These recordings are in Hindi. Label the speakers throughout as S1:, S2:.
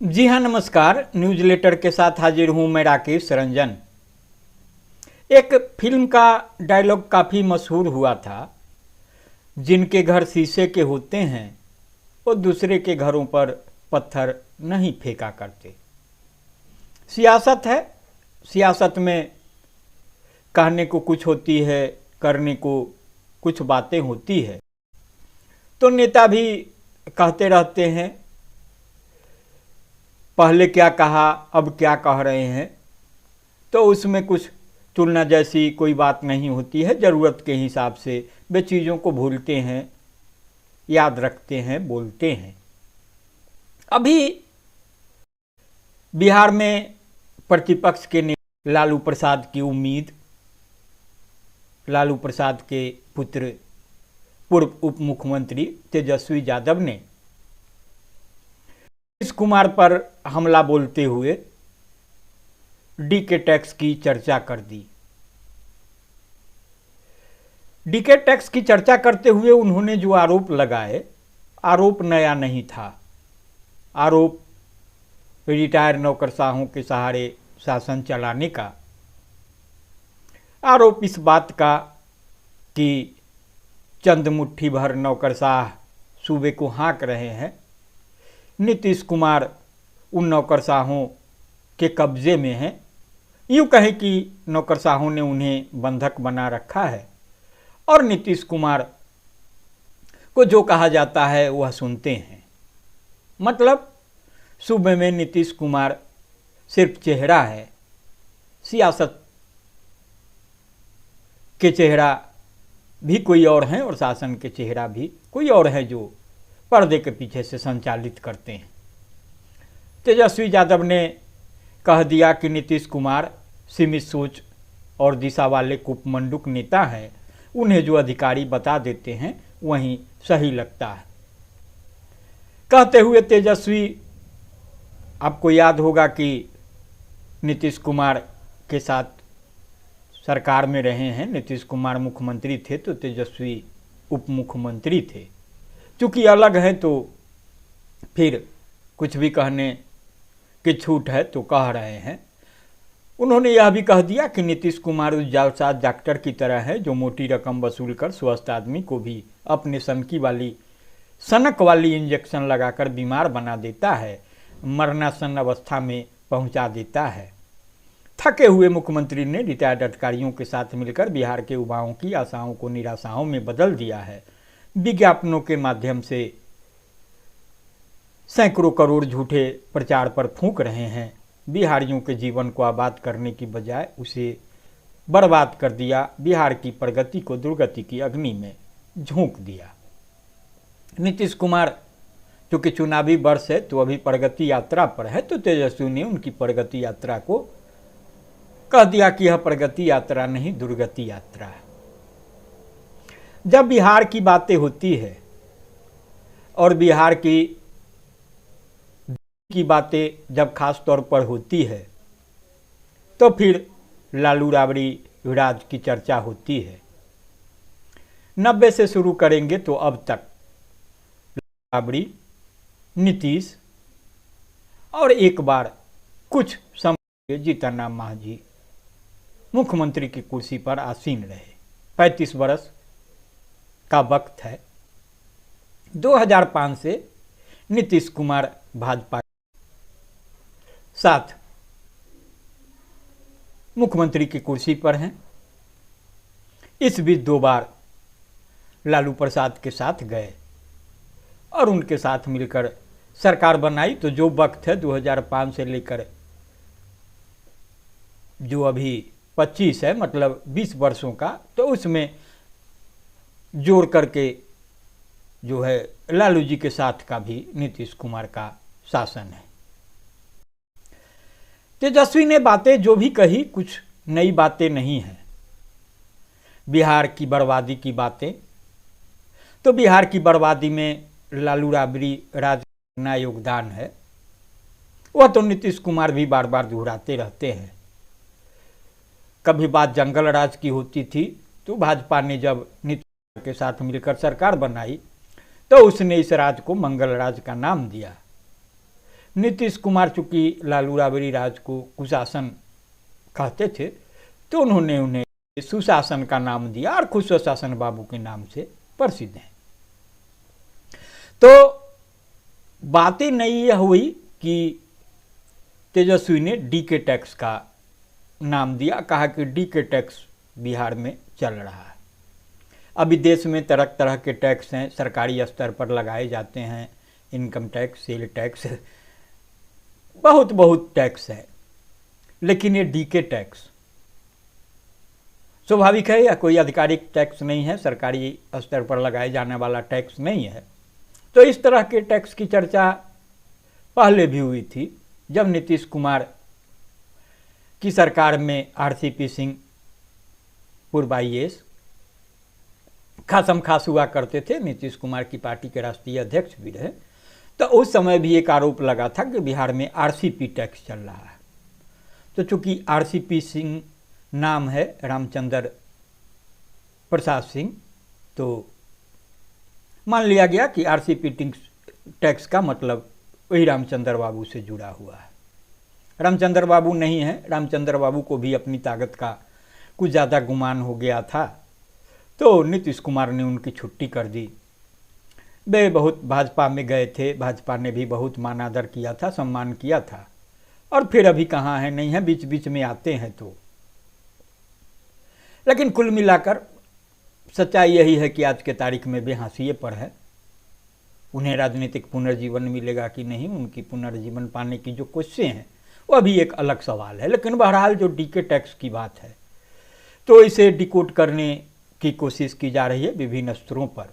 S1: जी हाँ, नमस्कार। न्यूज लेटर के साथ हाजिर हूँ मैं, राकेश रंजन। एक फिल्म का डायलॉग काफ़ी मशहूर हुआ था, जिनके घर शीशे के होते हैं वो दूसरे के घरों पर पत्थर नहीं फेंका करते। सियासत है, सियासत में कहने को कुछ होती है, करने को कुछ बातें होती है। तो नेता भी कहते रहते हैं, पहले क्या कहा अब क्या कह रहे हैं, तो उसमें कुछ तुलना जैसी कोई बात नहीं होती है। ज़रूरत के हिसाब से वे चीज़ों को भूलते हैं, याद रखते हैं, बोलते हैं। अभी बिहार में प्रतिपक्ष के नेता लालू प्रसाद की उम्मीद, लालू प्रसाद के पुत्र पूर्व उप मुख्यमंत्री तेजस्वी यादव ने नीतीश कुमार पर हमला बोलते हुए डीके टैक्स की चर्चा कर दी। डीके टैक्स की चर्चा करते हुए उन्होंने जो आरोप लगाए, आरोप नया नहीं था। आरोप रिटायर नौकरशाहों के सहारे शासन चलाने का, आरोप इस बात का कि चंद मुट्ठी भर नौकरशाह सूबे को हाँक रहे हैं। नीतीश कुमार उन नौकरशाहों के कब्जे में हैं। यूँ कहें कि नौकरशाहों ने उन्हें बंधक बना रखा है और नीतीश कुमार को जो कहा जाता है वह सुनते हैं। मतलब सूबे में नीतीश कुमार सिर्फ चेहरा है, सियासत के चेहरा भी कोई और हैं और शासन के चेहरा भी कोई और हैं, जो पर्दे के पीछे से संचालित करते हैं। तेजस्वी यादव ने कह दिया कि नीतीश कुमार सीमित सोच और दिशा वाले कूपमंडूक नेता हैं, उन्हें जो अधिकारी बता देते हैं वहीं सही लगता है। कहते हुए तेजस्वी, आपको याद होगा कि नीतीश कुमार के साथ सरकार में रहे हैं। नीतीश कुमार मुख्यमंत्री थे तो तेजस्वी उप मुख्यमंत्री थे। चूँकि अलग हैं तो फिर कुछ भी कहने की छूट है तो कह रहे हैं। उन्होंने यह भी कह दिया कि नीतीश कुमार उस जालसाज डॉक्टर की तरह है जो मोटी रकम वसूल कर स्वस्थ आदमी को भी अपने सनक वाली इंजेक्शन लगाकर बीमार बना देता है, मरणासन अवस्था में पहुंचा देता है। थके हुए मुख्यमंत्री ने रिटायर्ड अधिकारियों के साथ मिलकर बिहार के युवाओं की आशाओं को निराशाओं में बदल दिया है। विज्ञापनों के माध्यम से सैकड़ों करोड़ झूठे प्रचार पर फूंक रहे हैं। बिहारियों के जीवन को आबाद करने की बजाय उसे बर्बाद कर दिया। बिहार की प्रगति को दुर्गति की अग्नि में झोंक दिया। नीतीश कुमार चूँकि चुनावी वर्ष है तो अभी प्रगति यात्रा पर है, तो तेजस्वी ने उनकी प्रगति यात्रा को कह दिया कि यह प्रगति यात्रा नहीं, दुर्गति यात्रा है। जब बिहार की बातें होती है और बिहार की बातें जब खास तौर पर होती है तो फिर लालू राबड़ी राज की चर्चा होती है। 90 से शुरू करेंगे तो अब तक राबड़ी, नीतीश और एक बार कुछ समय जीतन राम मांझी मुख्यमंत्री की कुर्सी पर आसीन रहे। 35 वर्ष का वक्त है। 2005 से नीतीश कुमार भाजपा साथ मुख्यमंत्री की कुर्सी पर हैं। इस बीच 2 बार लालू प्रसाद के साथ गए और उनके साथ मिलकर सरकार बनाई। तो जो वक्त है 2005 से लेकर जो अभी 25 है, मतलब 20 वर्षों का, तो उसमें जोड़ करके जो है लालू जी के साथ का भी नीतीश कुमार का शासन है। तेजस्वी ने बातें जो भी कही कुछ नई बातें नहीं हैं। बिहार की बर्बादी की बातें, तो बिहार की बर्बादी में लालू राबड़ी राज का अपना योगदान है, वह तो नीतीश कुमार भी बार बार दोहराते रहते हैं। कभी बात जंगल राज की होती थी तो भाजपा ने जब नीतीश के साथ मिलकर सरकार बनाई तो उसने इस राज को मंगल राज का नाम दिया। नीतीश कुमार चूंकि लालू राबड़ी राज को कुशासन कहते थे तो उन्होंने उन्हें सुशासन का नाम दिया और खुद सुशासन बाबू के नाम से प्रसिद्ध हैं। तो बातें नहीं यह हुई कि तेजस्वी ने डीके टैक्स का नाम दिया, कहा कि डीके टैक्स बिहार में चल रहा है। अभी देश में तरह तरह के टैक्स हैं, सरकारी स्तर पर लगाए जाते हैं, इनकम टैक्स, सेल टैक्स, बहुत बहुत टैक्स है, लेकिन ये डीके टैक्स स्वाभाविक है, या कोई आधिकारिक टैक्स नहीं है, सरकारी स्तर पर लगाए जाने वाला टैक्स नहीं है। तो इस तरह के टैक्स की चर्चा पहले भी हुई थी जब नीतीश कुमार की सरकार में आरसीपी सिंह पूर्व IAS खासम खास हुआ करते थे, नीतीश कुमार की पार्टी के राष्ट्रीय अध्यक्ष भी रहे। तो उस समय भी एक आरोप लगा था कि बिहार में आरसीपी टैक्स चल रहा है। तो चूंकि आरसीपी सिंह नाम है रामचंद्र प्रसाद सिंह, तो मान लिया गया कि आरसीपी टैक्स का मतलब वही रामचंद्र बाबू से जुड़ा हुआ है। रामचंद्र बाबू नहीं है, रामचंद्र बाबू को भी अपनी ताकत का कुछ ज़्यादा गुमान हो गया था, तो नीतीश कुमार ने उनकी छुट्टी कर दी। वे बहुत भाजपा में गए थे, भाजपा ने भी बहुत मान आदर किया था, सम्मान किया था, और फिर अभी कहाँ है, नहीं है, बीच बीच में आते हैं। तो लेकिन कुल मिलाकर सच्चाई यही है कि आज के तारीख में वे हाशिए पर है। उन्हें राजनीतिक पुनर्जीवन मिलेगा कि नहीं, उनकी पुनर्जीवन पाने की जो कोशिशें हैं वो अभी एक अलग सवाल है। लेकिन बहरहाल जो डीके टैक्स की बात है, तो इसे डिकोड करने की कोशिश की जा रही है विभिन्न स्तरों पर।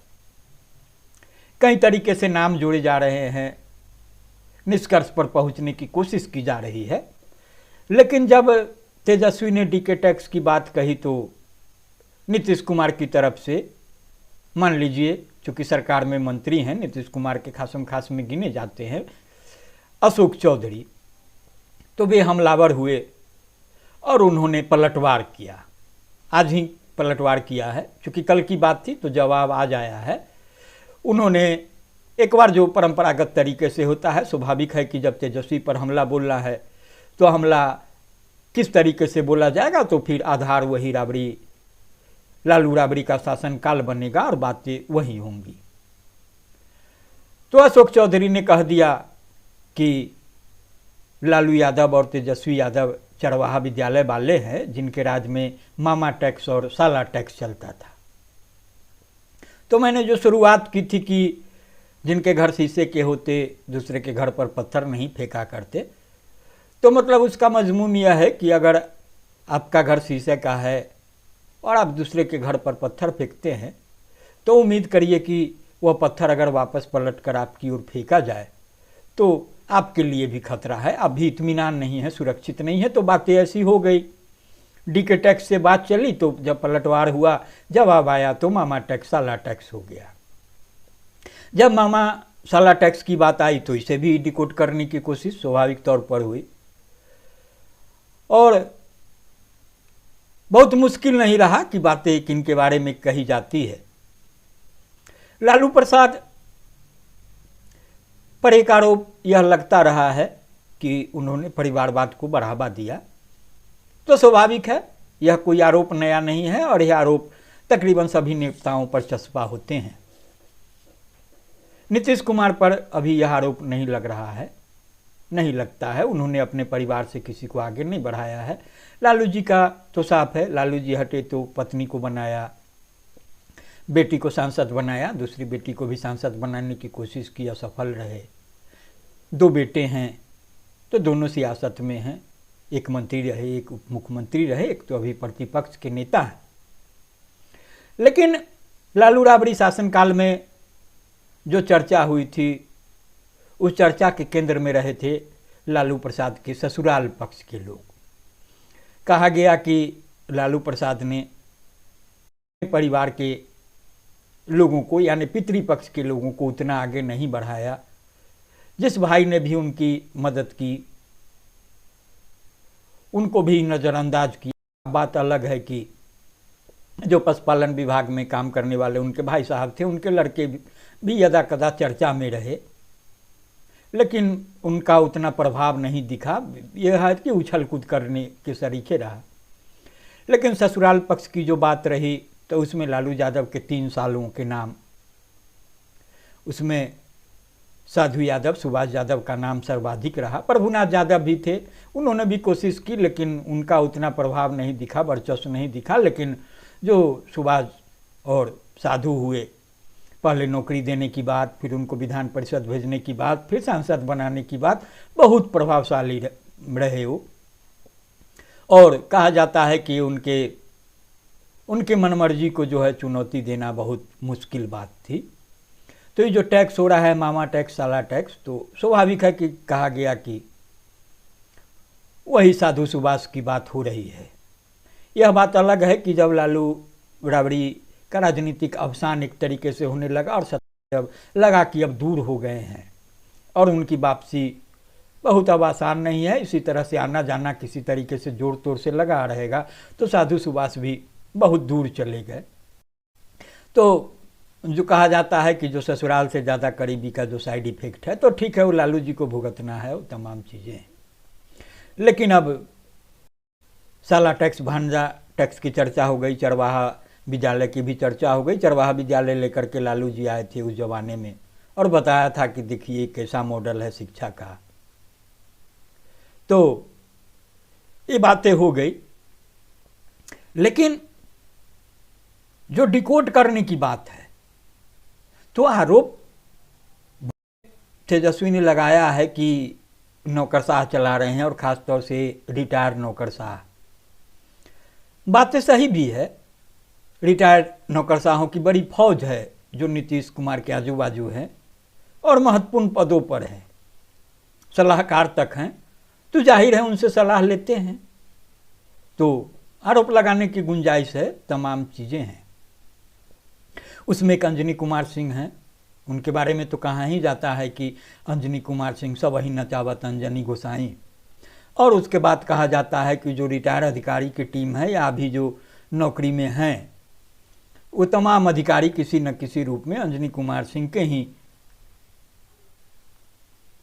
S1: कई तरीके से नाम जोड़े जा रहे हैं, निष्कर्ष पर पहुंचने की कोशिश की जा रही है। लेकिन जब तेजस्वी ने डीके टैक्स की बात कही तो नीतीश कुमार की तरफ से, मान लीजिए चूंकि सरकार में मंत्री हैं, नीतीश कुमार के खासम खास में गिने जाते हैं अशोक चौधरी, तो वे हमलावर हुए और उन्होंने पलटवार किया। आज ही पलटवार किया है, चूंकि कल की बात थी तो जवाब आज आया है। उन्होंने एक बार जो परंपरागत तरीके से होता है, स्वाभाविक है कि जब तेजस्वी पर हमला बोलना है तो हमला किस तरीके से बोला जाएगा, तो फिर आधार वही राबड़ी, लालू राबड़ी का शासनकाल बनेगा और बातें वही होंगी। तो अशोक चौधरी ने कह दिया कि लालू यादव और तेजस्वी यादव चरवाहा विद्यालय वाले हैं जिनके राज में मामा टैक्स और साला टैक्स चलता था। तो मैंने जो शुरुआत की थी कि जिनके घर शीशे के होते दूसरे के घर पर पत्थर नहीं फेंका करते, तो मतलब उसका मजमून यह है कि अगर आपका घर शीशे का है और आप दूसरे के घर पर पत्थर फेंकते हैं तो उम्मीद करिए कि वह पत्थर अगर वापस पलट कर आपकी ओर फेंका जाए तो आपके लिए भी खतरा है, अभी इत्मीनान नहीं है, सुरक्षित नहीं है। तो बातें ऐसी हो गई, डीके टैक्स से बात चली, तो जब पलटवार हुआ, जवाब आया तो मामा टैक्स साला टैक्स हो गया। जब मामा साला टैक्स की बात आई तो इसे भी डिकोड करने की कोशिश स्वाभाविक तौर पर हुई, और बहुत मुश्किल नहीं रहा कि बातें किन के बारे में कही जाती है। लालू प्रसाद पर एक आरोप यह लगता रहा है कि उन्होंने परिवारवाद को बढ़ावा दिया। तो स्वाभाविक है, यह कोई आरोप नया नहीं है और यह आरोप तकरीबन सभी नेताओं पर चस्पा होते हैं। नीतीश कुमार पर अभी यह आरोप नहीं लग रहा है, नहीं लगता है, उन्होंने अपने परिवार से किसी को आगे नहीं बढ़ाया है। लालू जी का तो साफ है, लालू जी हटे तो पत्नी को बनाया, बेटी को सांसद बनाया, दूसरी बेटी को भी सांसद बनाने की कोशिश की, असफल रहे। 2 बेटे हैं तो दोनों सियासत में हैं, एक मंत्री रहे, एक उप मुख्यमंत्री रहे, एक तो अभी प्रतिपक्ष के नेता हैं। लेकिन लालू राबड़ी शासनकाल में जो चर्चा हुई थी उस चर्चा के केंद्र में रहे थे लालू प्रसाद के ससुराल पक्ष के लोग। कहा गया कि लालू प्रसाद ने परिवार के लोगों को, यानी पितृपक्ष के लोगों को उतना आगे नहीं बढ़ाया। जिस भाई ने भी उनकी मदद की उनको भी नज़रअंदाज किया। बात अलग है कि जो पशुपालन विभाग में काम करने वाले उनके भाई साहब थे, उनके लड़के भी यदा कदा चर्चा में रहे। लेकिन उनका उतना प्रभाव नहीं दिखा। यह है कि उछल कूद करने के सरीखे रहा। लेकिन ससुराल पक्ष की जो बात रही तो उसमें लालू यादव के 3 सालों के नाम, उसमें साधु यादव, सुभाष यादव का नाम सर्वाधिक रहा। प्रभुनाथ यादव भी थे, उन्होंने भी कोशिश की लेकिन उनका उतना प्रभाव नहीं दिखा, वर्चस्व नहीं दिखा। लेकिन जो सुभाष और साधु हुए, पहले नौकरी देने की बात, फिर उनको विधान परिषद भेजने की बात, फिर सांसद बनाने की बात, बहुत प्रभावशाली रहे वो। और कहा जाता है कि उनके मनमर्जी को जो है चुनौती देना बहुत मुश्किल बात थी। तो ये जो टैक्स हो रहा है, मामा टैक्स, साला टैक्स, तो स्वाभाविक है कि कहा गया कि वही साधु सुभाष की बात हो रही है। यह बात अलग है कि जब लालू राबड़ी का राजनीतिक अवसान एक तरीके से होने लगा और जब लगा कि अब दूर हो गए हैं और उनकी वापसी बहुत अब आसान नहीं है, इसी तरह से आना जाना किसी तरीके से जोड़ तोड़ से लगा रहेगा, तो साधु सुभाष भी बहुत दूर चले गए। तो जो कहा जाता है कि जो ससुराल से ज़्यादा करीबी का जो साइड इफेक्ट है, तो ठीक है, वो लालू जी को भुगतना है, वो तमाम चीज़ें। लेकिन अब साला टैक्स, भांजा टैक्स की चर्चा हो गई, चरवाहा विद्यालय की भी चर्चा हो गई। चरवाहा विद्यालय लेकर के लालू जी आए थे उस जमाने में और बताया था कि देखिए कैसा मॉडल है शिक्षा का। तो ये बातें हो गई। लेकिन जो डिकोड करने की बात है, तो आरोप तेजस्वी ने लगाया है कि नौकरशाह चला रहे हैं और ख़ासतौर से रिटायर्ड नौकरशाह। बातें सही भी है, रिटायर्ड नौकरशाहों की बड़ी फौज है जो नीतीश कुमार के आजू बाजू हैं और महत्वपूर्ण पदों पर हैं, सलाहकार तक हैं, तो जाहिर है उनसे सलाह लेते हैं, तो आरोप लगाने की गुंजाइश है, तमाम चीज़ें हैं। उसमें एक अंजनी कुमार सिंह हैं, उनके बारे में तो कहा ही जाता है कि अंजनी कुमार सिंह सब वही नचावत अंजनी गोसाई। और उसके बाद कहा जाता है कि जो रिटायर अधिकारी की टीम है या अभी जो नौकरी में हैं, वो तमाम अधिकारी किसी न किसी रूप में अंजनी कुमार सिंह के ही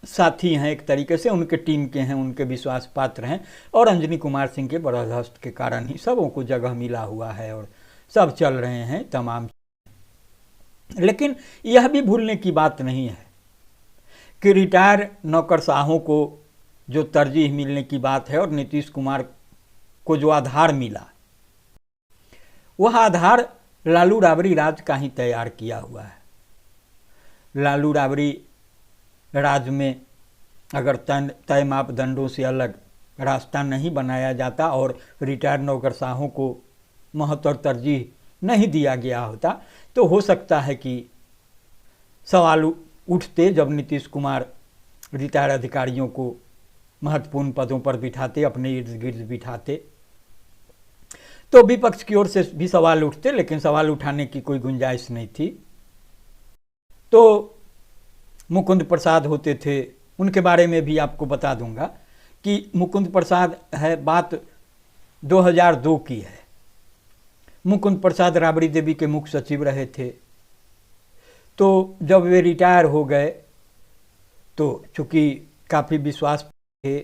S1: साथी हैं, एक तरीके से उनके टीम के हैं, उनके विश्वास पात्र हैं। और अंजनी कुमार सिंह के बर्दाश्त के कारण ही सबों को जगह मिला हुआ है और सब चल रहे हैं तमाम। लेकिन यह भी भूलने की बात नहीं है कि रिटायर नौकरशाहों को जो तरजीह मिलने की बात है और नीतीश कुमार को जो आधार मिला, वह आधार लालू राबड़ी राज का ही तैयार किया हुआ है। लालू राबड़ी राज में अगर तय मापदंडों से अलग रास्ता नहीं बनाया जाता और रिटायर नौकरशाहों को महत्व और तरजीह नहीं दिया गया होता, तो हो सकता है कि सवाल उठते जब नीतीश कुमार रिटायर अधिकारियों को महत्वपूर्ण पदों पर बिठाते, अपने इर्द गिर्द बिठाते, तो विपक्ष की ओर से भी सवाल उठते, लेकिन सवाल उठाने की कोई गुंजाइश नहीं थी। तो मुकुंद प्रसाद होते थे, उनके बारे में भी आपको बता दूंगा कि मुकुंद प्रसाद है, बात 2002 की है। मुकुंद प्रसाद राबड़ी देवी के मुख्य सचिव रहे थे। तो जब वे रिटायर हो गए तो चूँकि काफ़ी विश्वास थे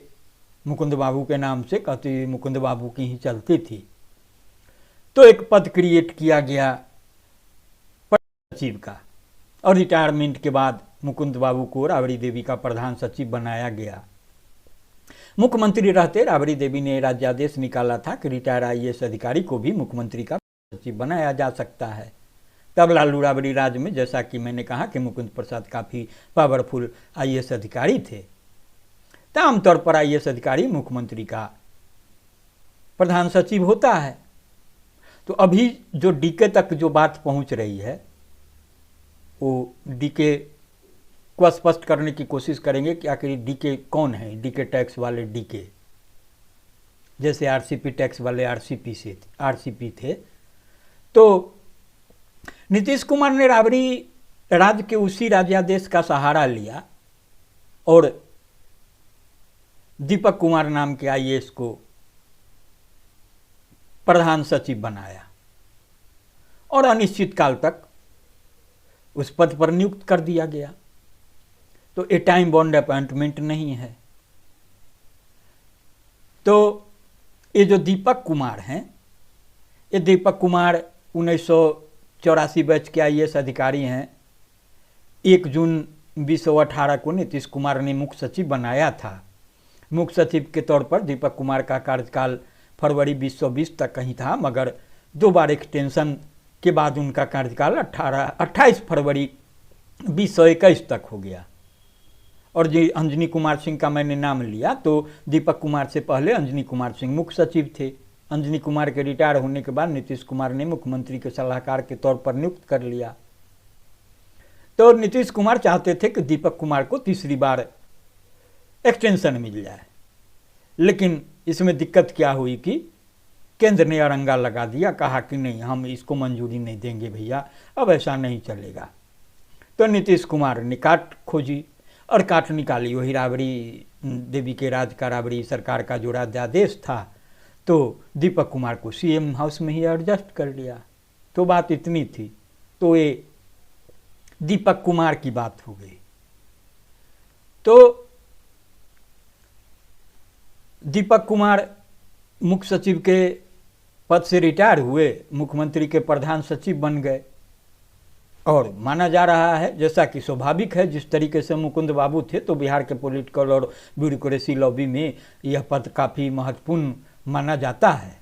S1: मुकुंद बाबू के नाम से, कहते मुकुंद बाबू की ही चलती थी, तो एक पद क्रिएट किया गया सचिव का और रिटायरमेंट के बाद मुकुंद बाबू को राबड़ी देवी का प्रधान सचिव बनाया गया। मुख्यमंत्री रहते राबड़ी देवी ने राज्यादेश निकाला था कि रिटायर आईएएस अधिकारी को भी मुख्यमंत्री का सचिव बनाया जा सकता है। तब लालू राबड़ी राज में, जैसा कि मैंने कहा कि मुकुंद प्रसाद काफ़ी पावरफुल आईएएस अधिकारी थे, तो आमतौर पर आईएएस अधिकारी मुख्यमंत्री का प्रधान सचिव होता है। तो अभी जो डीके तक जो बात पहुंच रही है, वो डीके को स्पष्ट करने की कोशिश करेंगे कि आखिर डीके कौन है। डीके टैक्स वाले डीके, जैसे आरसीपी टैक्स वाले आरसीपी थे। तो नीतीश कुमार ने राबड़ी राज्य के उसी राज्यादेश का सहारा लिया और दीपक कुमार नाम के आईएएस को प्रधान सचिव बनाया और अनिश्चित काल तक उस पद पर नियुक्त कर दिया गया। तो तो ये टाइम बॉन्ड अपॉइंटमेंट नहीं है। तो ये जो दीपक कुमार हैं, ये दीपक कुमार 1984 बैच के IAS अधिकारी हैं। 1 जून 2018 को नीतीश कुमार ने मुख्य सचिव बनाया था। मुख्य सचिव के तौर पर दीपक कुमार का कार्यकाल फरवरी 2020 तक कहीं था, मगर 2 बार एक्सटेंशन के बाद उनका कार्यकाल 28 फरवरी 2021 तक हो गया। और जी अंजनी कुमार सिंह का मैंने नाम लिया तो दीपक कुमार से पहले अंजनी कुमार सिंह मुख्य सचिव थे। अंजनी कुमार के रिटायर होने के बाद नीतीश कुमार ने मुख्यमंत्री के सलाहकार के तौर पर नियुक्त कर लिया। तो नीतीश कुमार चाहते थे कि दीपक कुमार को तीसरी बार एक्सटेंशन मिल जाए, लेकिन इसमें दिक्कत क्या हुई कि केंद्र ने अड़ंगा लगा दिया, कहा कि नहीं, हम इसको मंजूरी नहीं देंगे भैया, अब ऐसा नहीं चलेगा। तो नीतीश कुमार ने काट खोजी और काट निकाली। वही राबड़ी देवी के राज का राबड़ी सरकार का जो राज्यादेश था, तो दीपक कुमार को CM हाउस में ही एडजस्ट कर लिया। तो बात इतनी थी। तो ये दीपक कुमार की बात हो गई। तो दीपक कुमार मुख्य सचिव के पद से रिटायर हुए, मुख्यमंत्री के प्रधान सचिव बन गए। और माना जा रहा है, जैसा कि स्वाभाविक है, जिस तरीके से मुकुंद बाबू थे तो बिहार के पॉलिटिकल और ब्यूरोक्रेसी लॉबी में यह पद काफ़ी महत्वपूर्ण माना जाता है।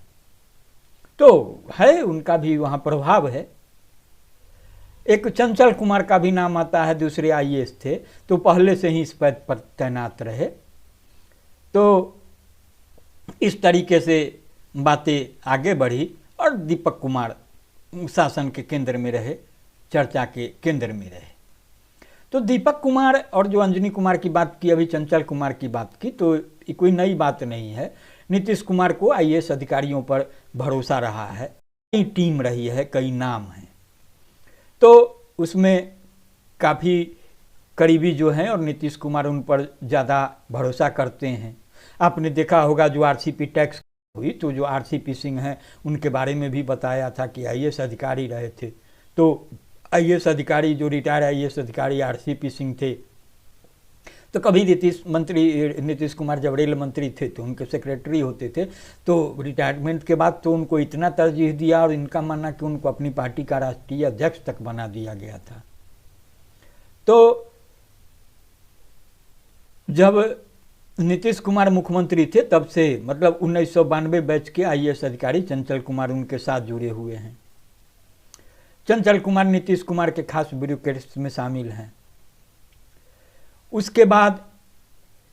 S1: तो है, उनका भी वहाँ प्रभाव है। एक चंचल कुमार का भी नाम आता है, दूसरे IAS थे, तो पहले से ही इस पद पर तैनात रहे। तो इस तरीके से बातें आगे बढ़ी और दीपक कुमार शासन के केंद्र में रहे, चर्चा के केंद्र में रहे। तो दीपक कुमार और जो अंजनी कुमार की बात की, अभी चंचल कुमार की बात की, तो ये कोई नई बात नहीं है। नीतीश कुमार को IAS अधिकारियों पर भरोसा रहा है, कई टीम रही है, कई नाम हैं, तो उसमें काफ़ी करीबी जो हैं और नीतीश कुमार उन पर ज़्यादा भरोसा करते हैं। आपने देखा होगा जो RCP टैक्स हुई, तो जो RCP सिंह हैं उनके बारे में भी बताया था कि IAS अधिकारी रहे थे। तो IAS अधिकारी, जो रिटायर IAS अधिकारी RCP सिंह थे, तो कभी नीतीश कुमार जब रेल मंत्री थे तो उनके सेक्रेटरी होते थे। तो रिटायरमेंट के बाद तो उनको इतना तरजीह दिया और इनका मानना कि उनको अपनी पार्टी का राष्ट्रीय अध्यक्ष तक बना दिया गया था। तो जब नीतीश कुमार मुख्यमंत्री थे तब से, मतलब 1992 बैच के IAS अधिकारी चंचल कुमार उनके साथ जुड़े हुए हैं। चंचल कुमार नीतीश कुमार के खास ब्यूरोक्रेट्स में शामिल हैं। उसके बाद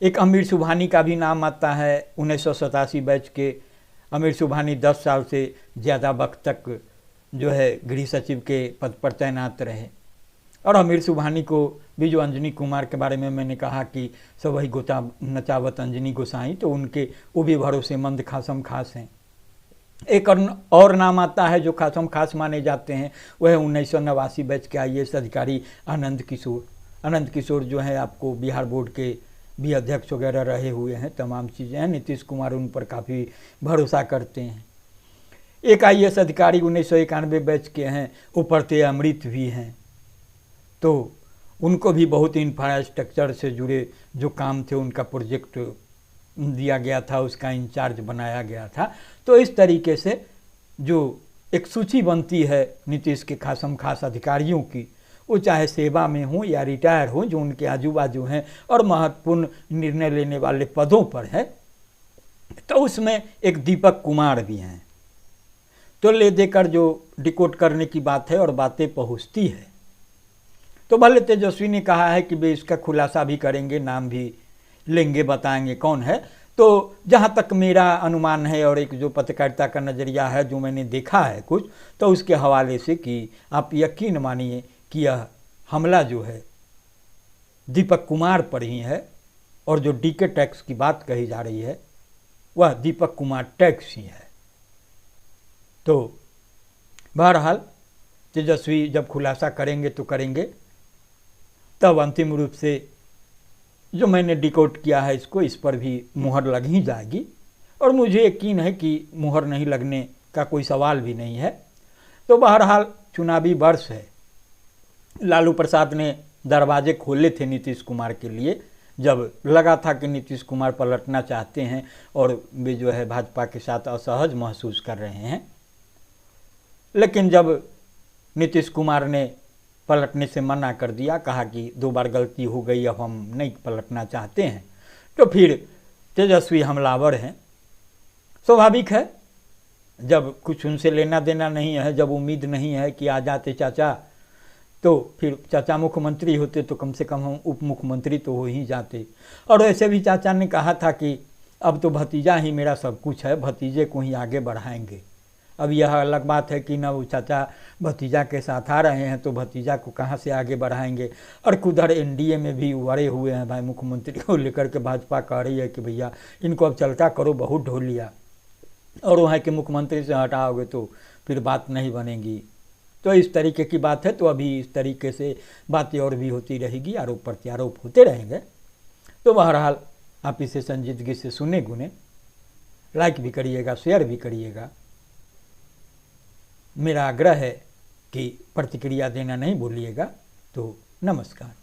S1: एक अमीर सुबहानी का भी नाम आता है। 1987 बैच के अमीर सुबहानी 10 साल से ज़्यादा वक्त तक जो है गृह सचिव के पद पर तैनात रहे। और अमीर सुबहानी को भी, जो अंजनी कुमार के बारे में मैंने कहा कि सबही गोता नचावत अंजनी गोसाई, तो उनके वो भी भरोसेमंद खासम खास हैं। एक और नाम आता है जो खासम खास माने जाते हैं, वह है 1989 बैच के IAS अधिकारी आनंद किशोर। आनंद किशोर जो है आपको बिहार बोर्ड के भी अध्यक्ष वगैरह रहे हुए हैं, तमाम चीज़ें हैं। नीतीश कुमार उन पर काफ़ी भरोसा करते हैं। एक IAS अधिकारी 1991 बैच के हैं, उपरते अमृत भी हैं, तो उनको भी बहुत इंफ्रास्ट्रक्चर से जुड़े जो काम थे उनका प्रोजेक्ट दिया गया था, उसका इंचार्ज बनाया गया था। तो इस तरीके से जो एक सूची बनती है नीतीश के खासम खास अधिकारियों की, वो चाहे सेवा में हो या रिटायर हो, जो उनके आजू बाजू हैं और महत्वपूर्ण निर्णय लेने वाले पदों पर है, तो उसमें एक दीपक कुमार भी हैं। तो ले देकर जो डिकोड करने की बात है और बातें पहुँचती है, तो भले तेजस्वी ने कहा है कि वे इसका खुलासा भी करेंगे, नाम भी लेंगे, बताएंगे कौन है। तो जहाँ तक मेरा अनुमान है और एक जो पत्रकारिता का नज़रिया है, जो मैंने देखा है कुछ, तो उसके हवाले से कि आप यकीन मानिए कि यह हमला जो है दीपक कुमार पर ही है, और जो DK टैक्स की बात कही जा रही है वह दीपक कुमार टैक्स ही है। तो बहरहाल तेजस्वी जब खुलासा करेंगे तो करेंगे, तब अंतिम रूप से जो मैंने डिकोड किया है इसको, इस पर भी मुहर लग ही जाएगी। और मुझे यकीन है कि मुहर नहीं लगने का कोई सवाल भी नहीं है। तो बहरहाल चुनावी वर्ष है। लालू प्रसाद ने दरवाजे खोले थे नीतीश कुमार के लिए, जब लगा था कि नीतीश कुमार पलटना चाहते हैं और वे जो है भाजपा के साथ असहज महसूस कर रहे हैं। लेकिन जब नीतीश कुमार ने पलटने से मना कर दिया, कहा कि 2 बार गलती हो गई, अब हम नहीं पलटना चाहते हैं, तो फिर तेजस्वी हमलावर हैं। स्वाभाविक है, जब कुछ उनसे लेना देना नहीं है, जब उम्मीद नहीं है कि आ जाते चाचा, तो फिर चाचा मुख्यमंत्री होते तो कम से कम हम उप मुख्यमंत्री तो हो ही जाते। और ऐसे भी चाचा ने कहा था कि अब तो भतीजा ही मेरा सब कुछ है, भतीजे को ही आगे बढ़ाएंगे। अब यह अलग बात है कि ना वो चाचा भतीजा के साथ आ रहे हैं तो भतीजा को कहाँ से आगे बढ़ाएंगे। और उधर एनडीए में भी उड़े हुए हैं भाई, मुख्यमंत्री को लेकर के भाजपा कह रही है कि भैया इनको अब चलता करो, बहुत ढो लिया, और वहाँ के मुख्यमंत्री से हटाओगे तो फिर बात नहीं बनेगी। तो इस तरीके की बात है। तो अभी इस तरीके से बातें और भी होती रहेगी, आरोप प्रत्यारोप होते रहेंगे। तो बहरहाल आप इसे संजीदगी से सुने गुने, लाइक भी करिएगा, शेयर भी करिएगा। मेरा आग्रह है कि प्रतिक्रिया देना नहीं भूलिएगा। तो नमस्कार।